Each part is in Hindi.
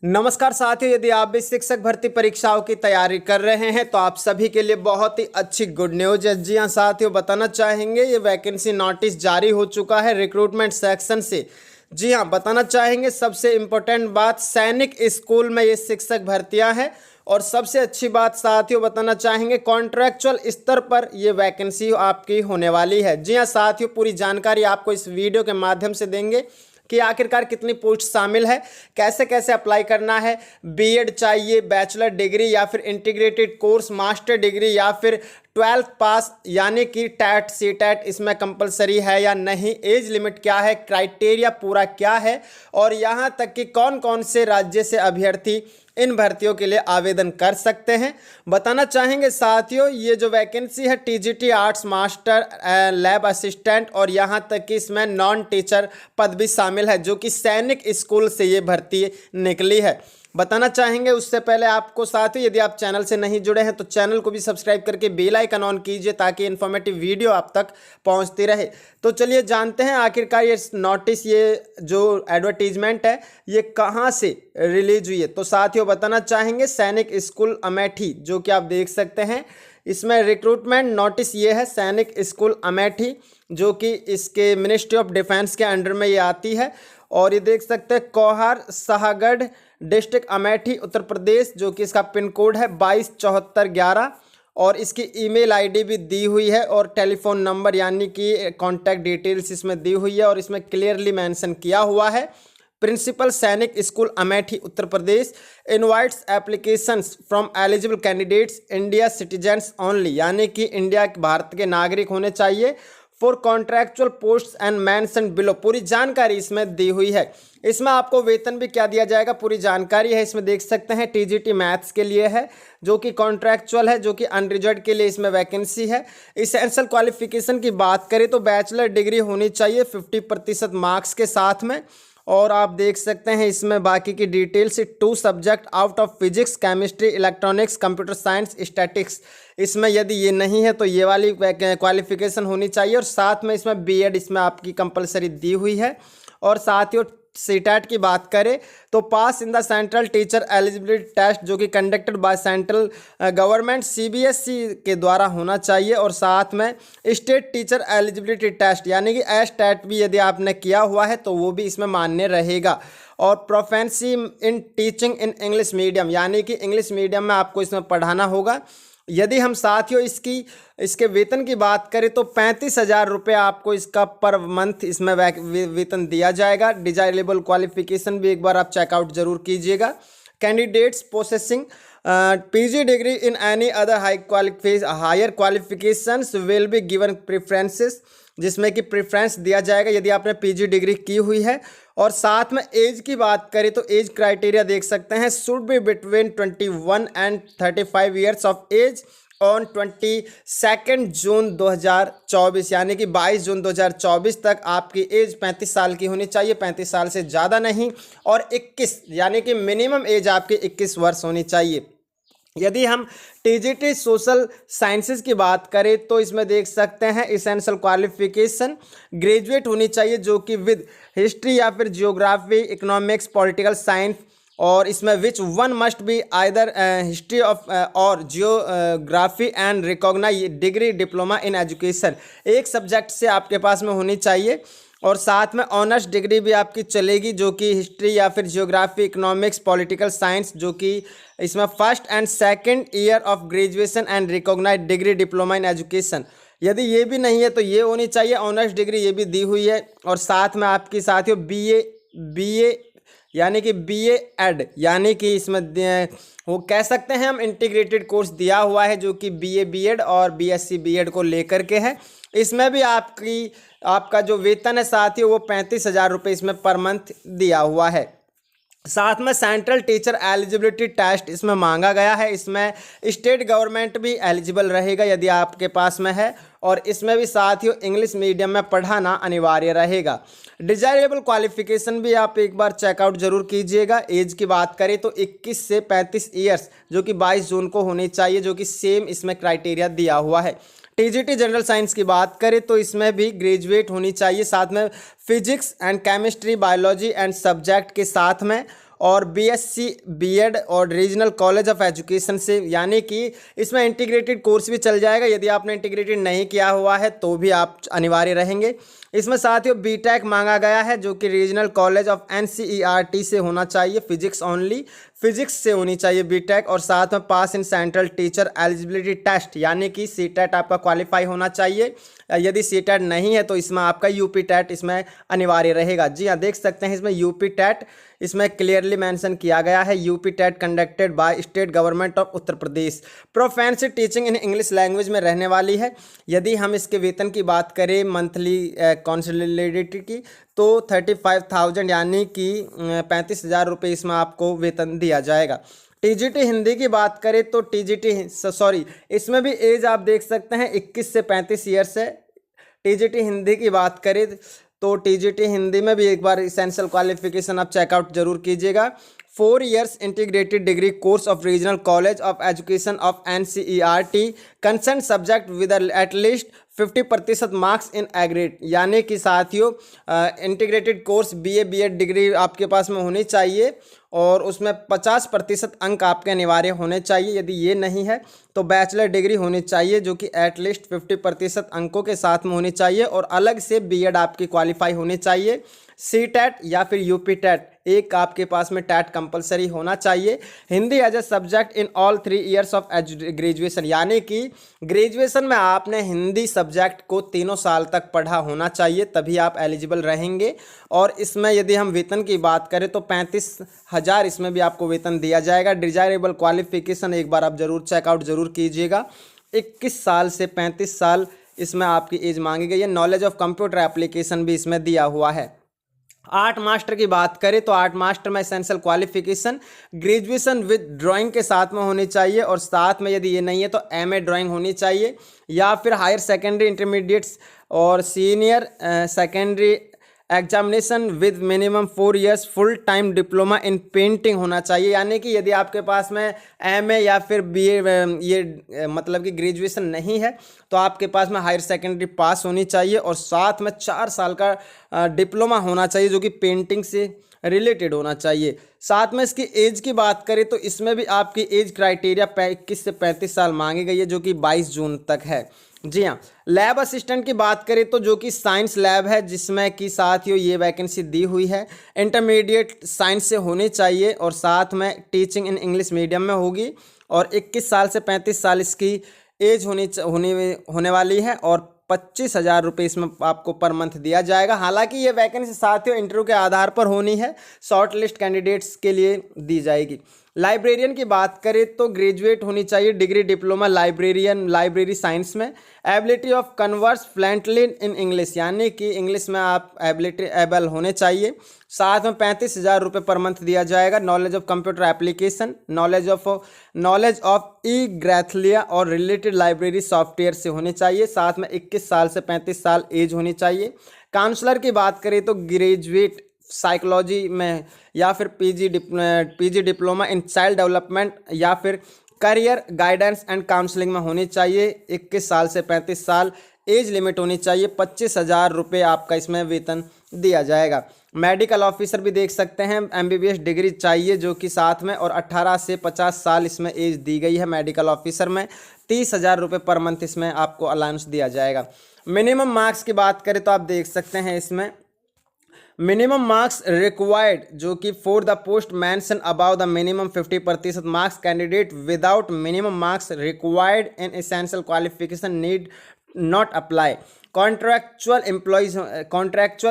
नमस्कार साथियों, यदि आप भी शिक्षक भर्ती परीक्षाओं की तैयारी कर रहे हैं तो आप सभी के लिए बहुत ही अच्छी गुड न्यूज है। जी हाँ साथियों, बताना चाहेंगे ये वैकेंसी नोटिस जारी हो चुका है रिक्रूटमेंट सेक्शन से। जी हाँ, बताना चाहेंगे सबसे इम्पोर्टेंट बात, सैनिक स्कूल में ये शिक्षक भर्तियां हैं। और सबसे अच्छी बात साथियों बताना चाहेंगे, कॉन्ट्रैक्चुअल स्तर पर ये वैकेंसी आपकी होने वाली है। जी हाँ साथियों, पूरी जानकारी आपको इस वीडियो के माध्यम से देंगे कि आखिरकार कितनी पोस्ट शामिल है, कैसे कैसे अप्लाई करना है, बीएड चाहिए, बैचलर डिग्री या फिर इंटीग्रेटेड कोर्स, मास्टर डिग्री या फिर 12th पास यानी कि टैट सी टैट इसमें कंपलसरी है या नहीं, एज लिमिट क्या है, क्राइटेरिया पूरा क्या है, और यहाँ तक कि कौन कौन से राज्य से अभ्यर्थी इन भर्तियों के लिए आवेदन कर सकते हैं। बताना चाहेंगे साथियों, ये जो वैकेंसी है TGT arts master, lab assistant और यहाँ तक कि इसमें नॉन टीचर पद भी शामिल है, जो कि सैनिक स्कूल से ये भर्ती निकली है। बताना चाहेंगे उससे पहले आपको साथियों, यदि आप चैनल से नहीं जुड़े हैं तो चैनल को भी सब्सक्राइब करके बेल आइकन ऑन कीजिए ताकि इन्फॉर्मेटिव वीडियो आप तक पहुंचती रहे। तो चलिए जानते हैं आखिरकार ये नोटिस, ये जो एडवर्टीजमेंट है ये कहां से रिलीज हुई है। तो साथियों बताना चाहेंगे सैनिक स्कूल अमेठी, जो कि आप देख सकते हैं इसमें रिक्रूटमेंट नोटिस ये है, सैनिक स्कूल अमेठी, जो कि इसके मिनिस्ट्री ऑफ डिफेंस के अंडर में ये आती है। और ये देख सकते हैं कोहार शाहगढ़ डिस्ट्रिक्ट अमेठी उत्तर प्रदेश, जो कि इसका पिन कोड है 227411 और इसकी ईमेल आईडी भी दी हुई है और टेलीफोन नंबर यानी कि कॉन्टैक्ट डिटेल्स इसमें दी हुई है और इसमें क्लियरली मेंशन किया हुआ है, principal Sainik school Amethi Uttar Pradesh invites applications from eligible candidates India citizens only, यानी कि इंडिया भारत के नागरिक होने चाहिए, for contractual post and mention below. पूरी जानकारी इसमें दी हुई है। इसमें आपको वेतन भी क्या दिया जाएगा पूरी जानकारी है इसमें देख सकते हैं। टीजीटी मैथ्स के लिए है, जो कि कॉन्ट्रैक्चुअल है, जो कि अनरिजर्व के लिए इसमें वैकेंसी है। इसेंशियल क्वालिफिकेशन की बात करें तो बैचलर डिग्री होनी चाहिए 50% मार्क्स के साथ में। और आप देख सकते हैं इसमें बाकी की details, 2 subject out of physics, chemistry, electronics, computer science, statics. इसमें यदि ये नहीं है तो ये वाली क्वालिफिकेशन होनी चाहिए। और साथ में इसमें बीएड इसमें आपकी कंपलसरी दी हुई है। और साथ ही सीटैट की बात करें तो pass in the central teacher eligibility test, जो कि conducted by central government CBSE के द्वारा होना चाहिए। और साथ में स्टेट टीचर एलिजिबिलिटी टेस्ट यानी कि एस्टेट भी यदि आपने किया हुआ है तो वो भी इसमें मान्य रहेगा। और proficiency in teaching in English medium, यानी कि इंग्लिश मीडियम में आपको इसमें पढ़ाना होगा। यदि हम साथियों इसके वेतन की बात करें तो 35,000 रुपये आपको इसका पर मंथ इसमें वेतन दिया जाएगा। डिजायरेबल क्वालिफिकेशन भी एक बार आप चेकआउट जरूर कीजिएगा। Candidates possessing PG degree in any other higher qualifications will be given preferences, जिसमें कि प्रेफरेंस दिया जाएगा यदि आपने पीजी डिग्री की हुई है। और साथ में एज की बात करें तो एज क्राइटेरिया देख सकते हैं, should be between 21 and 35 years of age on 22 June 2024, यानी कि 22 जून 2024 तक आपकी एज 35 साल की होनी चाहिए, 35 साल से ज़्यादा नहीं। और 21 यानी कि मिनिमम एज आपकी 21 वर्ष होनी चाहिए। यदि हम टीजीटी सोशल साइंसेज की बात करें तो इसमें देख सकते हैं इसेंशियल क्वालिफिकेशन ग्रेजुएट होनी चाहिए, जो कि विद हिस्ट्री या फिर जियोग्राफी, इकोनॉमिक्स, पॉलिटिकल साइंस। और इसमें which one must be either history of और geography and recognise degree diploma in education, एक सब्जेक्ट से आपके पास में होनी चाहिए। और साथ में ऑनर्स डिग्री भी आपकी चलेगी, जो कि हिस्ट्री या फिर जियोग्राफी, इकोनॉमिक्स, पॉलिटिकल साइंस, जो कि इसमें first and second year of graduation and recognise degree diploma in education. यदि ये भी नहीं है तो ये होनी चाहिए, ऑनर्स डिग्री ये भी दी हुई है। और साथ में आपकी साथियों बीए यानी कि बीए एड, यानी कि इसमें वो कह सकते हैं हम इंटीग्रेटेड कोर्स दिया हुआ है, जो कि बीए बीएड और बीएससी बीएड को लेकर के है। इसमें भी आपका जो वेतन है साथियों वो 35,000 रुपये इसमें पर मंथ दिया हुआ है। साथ में सेंट्रल टीचर एलिजिबिलिटी टेस्ट इसमें मांगा गया है। इसमें स्टेट गवर्नमेंट भी एलिजिबल रहेगा यदि आपके पास में है। और इसमें भी साथियों इंग्लिश मीडियम में पढ़ाना अनिवार्य रहेगा। डिजायरेबल क्वालिफिकेशन भी आप एक बार चेकआउट जरूर कीजिएगा। एज की बात करें तो 21 से 35 ईयर्स, जो कि 22 जून को होनी चाहिए, जो कि सेम इसमें क्राइटेरिया दिया हुआ है। टीजीटी जनरल साइंस की बात करें तो इसमें भी ग्रेजुएट होनी चाहिए, साथ में physics and chemistry, biology and subject के साथ में। और बीएससी बीएड और रीजनल कॉलेज ऑफ एजुकेशन से, यानी कि इसमें इंटीग्रेटेड कोर्स भी चल जाएगा। यदि आपने इंटीग्रेटेड नहीं किया हुआ है तो भी आप अनिवार्य रहेंगे। इसमें साथियों बीटेक मांगा गया है, जो कि रीजनल कॉलेज ऑफ एनसीईआरटी से होना चाहिए, फिजिक्स ओनली, फिजिक्स से होनी चाहिए बीटेक। और साथ में pass in central teacher eligibility test, यानी कि सीटेट आपका क्वालिफाई होना चाहिए। यदि सीटेट नहीं है तो इसमें आपका यूपी टेट इसमें अनिवार्य रहेगा। जी हाँ, देख सकते हैं इसमें यूपी टेट इसमें क्लियरली मेंशन किया गया है, UP TET conducted by state government of Uttar Pradesh. Proficiency teaching in English language में रहने वाली है। यदि हम इसके वेतन की बात करें मंथली कॉन्सोलिडेटेड की, तो 35,000 यानी कि 35,000 रुपये इसमें आपको वेतन दिया जाएगा। टीजीटी हिंदी की बात करें तो इसमें भी एज आप देख सकते हैं 21 से 35 ईयर्स है। टीजीटी हिंदी की बात करें तो टीजीटी हिंदी में भी एक बार इसेंशियल क्वालिफिकेशन आप चेकआउट जरूर कीजिएगा। 4 years integrated degree course of regional college of education of NCERT, concern subject with at least 50% marks in aggregate, यानी कि साथियों integrated course BA BEd degree आपके पास में होनी चाहिए और उसमें 50% अंक आपके अनिवार्य होने चाहिए। यदि ये नहीं है तो बैचलर डिग्री होनी चाहिए, जो कि एटलीस्ट 50% अंकों के साथ में होनी चाहिए, और अलग से बीएड आपकी क्वालिफाई होनी चाहिए। सी टैट या फिर यूपी टैट, एक आपके पास में टैट कंपलसरी होना चाहिए। Hindi as a subject in all 3 years of graduation, यानी कि ग्रेजुएशन में आपने हिंदी सब्जेक्ट को 3 साल तक पढ़ा होना चाहिए, तभी आप एलिजिबल रहेंगे। और इसमें यदि हम वेतन की बात करें तो 35,000 इसमें भी आपको वेतन दिया जाएगा। डिजायरेबल क्वालिफिकेशन एक बार आप जरूर चेकआउट जरूर कीजिएगा। 21 साल से 35 साल इसमें आपकी एज मांगी गई है। नॉलेज ऑफ कंप्यूटर एप्लीकेशन भी इसमें दिया हुआ है। आर्ट मास्टर की बात करें तो आर्ट मास्टर में essential qualification graduation with drawing के साथ में होनी चाहिए, और साथ में यदि ये नहीं है तो एमए ड्राइंग होनी चाहिए, या फिर हायर सेकेंडरी इंटरमीडिएट्स और senior secondary examination with minimum 4 years full time diploma in painting होना चाहिए। यानी कि यदि आपके पास में एमए या फिर बीए ये मतलब कि ग्रेजुएशन नहीं है तो आपके पास में हायर सेकेंडरी पास होनी चाहिए, और साथ में 4 साल का डिप्लोमा होना चाहिए जो कि पेंटिंग से रिलेटेड होना चाहिए। साथ में इसकी एज की बात करें तो इसमें भी आपकी एज क्राइटेरिया 21 से 35 साल मांगी गई है, जो कि 22 जून तक है। जी हाँ, लैब असिस्टेंट की बात करें तो जो कि साइंस लैब है, जिसमें कि साथियों ये वैकेंसी दी हुई है। इंटरमीडिएट साइंस से होनी चाहिए और साथ में टीचिंग इन इंग्लिश मीडियम में होगी, और 21 साल से 35 साल इसकी एज होने वाली है, और 25,000 रुपये इसमें आपको पर मंथ दिया जाएगा। हालांकि ये वैकेंसी साथियों इंटरव्यू के आधार पर होनी है, शॉर्ट लिस्ट कैंडिडेट्स के लिए दी जाएगी। लाइब्रेरियन की बात करें तो ग्रेजुएट होनी चाहिए degree diploma librarian library science में। Ability of converse fluently in English, यानी कि इंग्लिश में आप एबल होने चाहिए। साथ में 35,000 रुपये पर मंथ दिया जाएगा। Knowledge of computer application, knowledge of e Granthalaya और रिलेटेड लाइब्रेरी सॉफ्टवेयर से होनी चाहिए। साथ में 21 साल से 35 साल एज होनी चाहिए। काउंसलर की बात करें तो ग्रेजुएट साइकोलॉजी में या फिर PG diploma in child development या फिर करियर गाइडेंस एंड काउंसलिंग में होनी चाहिए। 21 साल से 35 साल एज लिमिट होनी चाहिए। 25,000 रुपये आपका इसमें वेतन दिया जाएगा। मेडिकल ऑफिसर भी देख सकते हैं, एमबीबीएस डिग्री चाहिए जो कि साथ में, और 18 से 50 साल इसमें एज दी गई है मेडिकल ऑफिसर में। 30,000 रुपये पर मंथ इसमें आपको अलाउंस दिया जाएगा। मिनिमम मार्क्स की बात करें तो आप देख सकते हैं इसमें मिनिमम मार्क्स रिक्वायर्ड, जो कि for the post mention above the minimum 50% marks candidate without minimum marks required in essential qualification need not apply. Contractual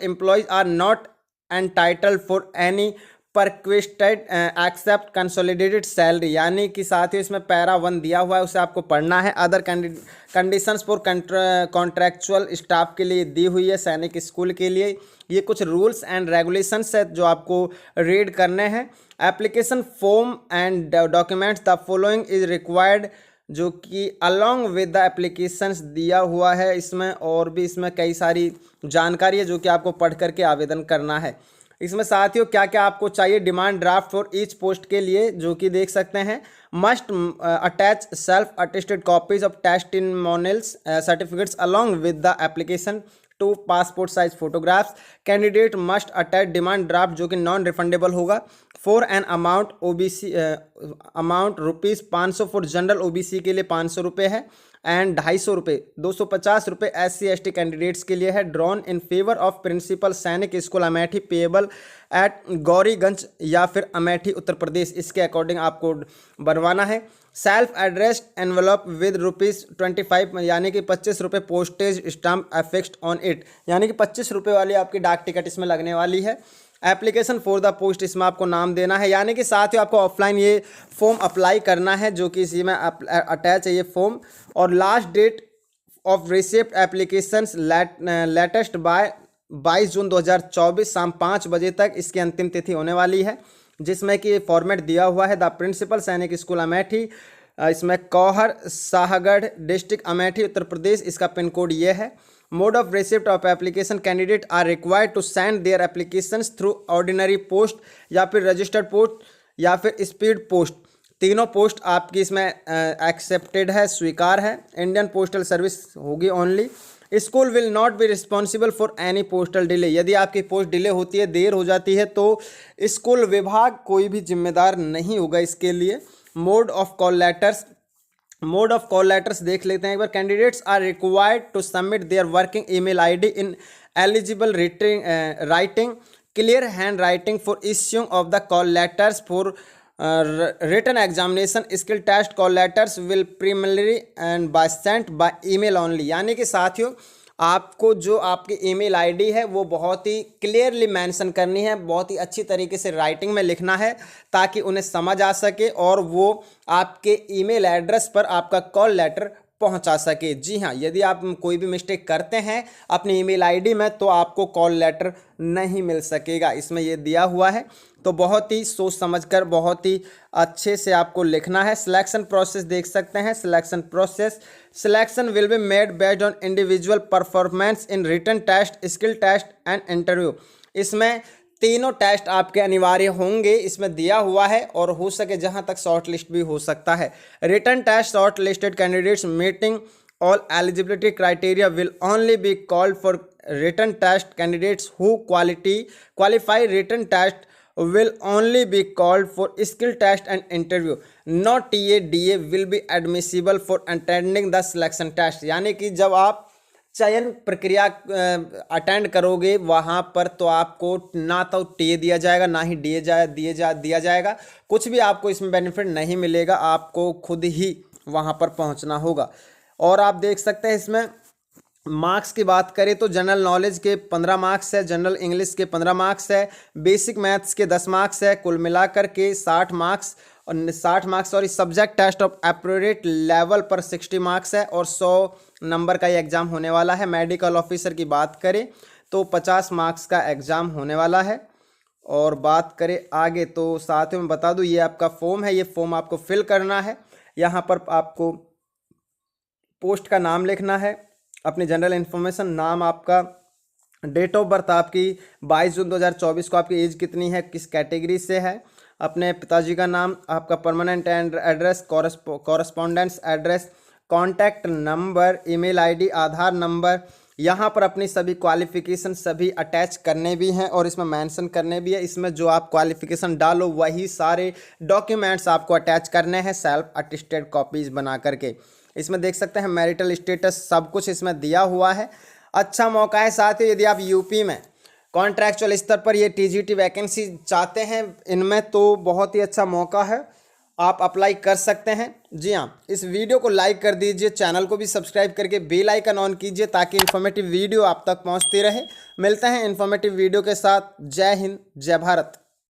employees are not entitled for any perquisites except consolidated salary, यानी कि साथ ही इसमें पैरा 1 दिया हुआ है, उसे आपको पढ़ना है। Other conditions for contractual staff के लिए दी हुई है, सैनिक स्कूल के लिए। ये कुछ रूल्स एंड रेगुलेशंस है जो आपको रीड करने हैं। Application form and documents the following is required, जो कि अलॉन्ग विद द एप्लीकेशंस दिया हुआ है इसमें, और भी इसमें कई सारी जानकारी है जो कि आपको पढ़ करके आवेदन करना है। इसमें साथियों क्या क्या आपको चाहिए, demand draft for each post के लिए, जो कि देख सकते हैं। Must attach self attested copies of testimonials certificates along with the application 2 passport size photographs. Candidate must attach demand draft जो कि नॉन रिफंडेबल होगा। For an amount OBC amount rupees 500 for general OBC के लिए 500 रुपये है एंड 250 रुपये 250 रुपये SC/ST कैंडिडेट्स के लिए है। Drawn in favour of principal Sainik school Amethi payable at Gauriganj या फिर अमेठी उत्तर प्रदेश, इसके अकॉर्डिंग आपको बनवाना है। सेल्फ एड्रेस्ड एनवलप विद ₹25 यानी कि 25 रुपये पोस्टेज स्टाम्प अफिक्स्ड ऑन इट, यानी कि 25 रुपये वाली आपकी डाक टिकट इसमें लगने वाली है। एप्लीकेशन फॉर द पोस्ट, इसमें आपको नाम देना है, यानी कि साथ ही आपको ऑफलाइन ये फॉर्म अप्लाई करना है जो कि इसी में अटैच है ये फॉर्म। और last date of receipt applications latest by 22 June 2024 शाम 5 बजे तक इसकी अंतिम तिथि होने वाली है, जिसमें कि फॉर्मेट दिया हुआ है the principal Sainik school Amethi, इसमें कौहर साहगढ़ डिस्ट्रिक्ट अमेठी उत्तर प्रदेश, इसका पिन कोड ये है। Mode of receipt of application candidate are required to send their applications through ordinary post या फिर रजिस्टर्ड पोस्ट या फिर स्पीड पोस्ट, तीनों पोस्ट आपकी इसमें एक्सेप्टेड है, स्वीकार है। इंडियन पोस्टल सर्विस होगी only. School will not be responsible for any postal delay, यदि आपकी पोस्ट डिले होती है, देर हो जाती है तो स्कूल विभाग कोई भी जिम्मेदार नहीं होगा इसके लिए। मोड ऑफ कॉल लेटर्स देख लेते हैं एक बार। Candidates are required to submit their working email ID in eligible writing clear handwriting for issuing of the call letters for written examination skill test. Call letters will preliminary and by sent by email only, यानी कि साथियों आपको जो आपकी ईमेल आईडी है वो बहुत ही क्लियरली मेंशन करनी है, बहुत ही अच्छी तरीके से राइटिंग में लिखना है ताकि उन्हें समझ आ सके और वो आपके ईमेल एड्रेस पर आपका कॉल लेटर पहुंचा सके। जी हाँ, यदि आप कोई भी मिस्टेक करते हैं अपनी ईमेल आईडी में तो आपको कॉल लेटर नहीं मिल सकेगा, इसमें ये दिया हुआ है। तो बहुत ही सोच समझकर बहुत ही अच्छे से आपको लिखना है। सिलेक्शन प्रोसेस देख सकते हैं। Selection will be made based on individual performance in written test skill test and interview. इसमें तीनों टेस्ट आपके अनिवार्य होंगे, इसमें दिया हुआ है, और हो सके जहां तक शॉर्ट लिस्ट भी हो सकता है। Written test short listed candidates meeting all eligibility criteria will only be called for written test. Candidates who qualify written test will only be called for skill test and interview. No TA DA will be admissible for attending the selection test, यानी कि जब आप चयन प्रक्रिया अटेंड करोगे वहाँ पर तो आपको ना तो टीए दिया जाएगा ना ही दिया जाएगा, कुछ भी आपको इसमें बेनिफिट नहीं मिलेगा, आपको खुद ही वहाँ पर पहुँचना होगा। और आप देख सकते हैं इसमें मार्क्स की बात करें तो जनरल नॉलेज के 15 मार्क्स है, जनरल इंग्लिश के 15 मार्क्स है, बेसिक मैथ्स के 10 मार्क्स है, कुल मिलाकर के 60 मार्क्स और subject test of appropriate level पर 60 मार्क्स है और 100 नंबर का ये एग्ज़ाम होने वाला है। मेडिकल ऑफिसर की बात करें तो 50 मार्क्स का एग्ज़ाम होने वाला है। और बात करें आगे तो साथ में बता दूं ये आपका फॉर्म है, ये फॉर्म आपको फिल करना है। यहाँ पर आपको पोस्ट का नाम लिखना है, अपनी जनरल इन्फॉर्मेशन, नाम आपका, डेट ऑफ बर्थ आपकी 22 जून 2024 को, आपकी एज कितनी है, किस कैटेगरी से है, अपने पिताजी का नाम, आपका permanent address, correspondence address, contact number, email ID, Aadhaar number. यहाँ पर अपनी सभी क्वालिफिकेशन सभी अटैच करने भी हैं और इसमें मेंशन करने भी है। इसमें जो आप क्वालिफिकेशन डालो वही सारे डॉक्यूमेंट्स आपको अटैच करने हैं सेल्फ अटेस्टेड कॉपीज़ बना करके। इसमें देख सकते हैं मैरिटल स्टेटस सब कुछ इसमें दिया हुआ है। अच्छा मौका है। साथ ही यदि आप यूपी में कॉन्ट्रैक्चुअल स्तर पर ये टीजीटी वैकेंसी चाहते हैं इनमें तो बहुत ही अच्छा मौका है, आप अप्लाई कर सकते हैं। जी हाँ, इस वीडियो को लाइक कर दीजिए, चैनल को भी सब्सक्राइब करके बेल आइकन ऑन कीजिए ताकि इन्फॉर्मेटिव वीडियो आप तक पहुंचती रहे। मिलते हैं इन्फॉर्मेटिव वीडियो के साथ। जय हिंद, जय भारत।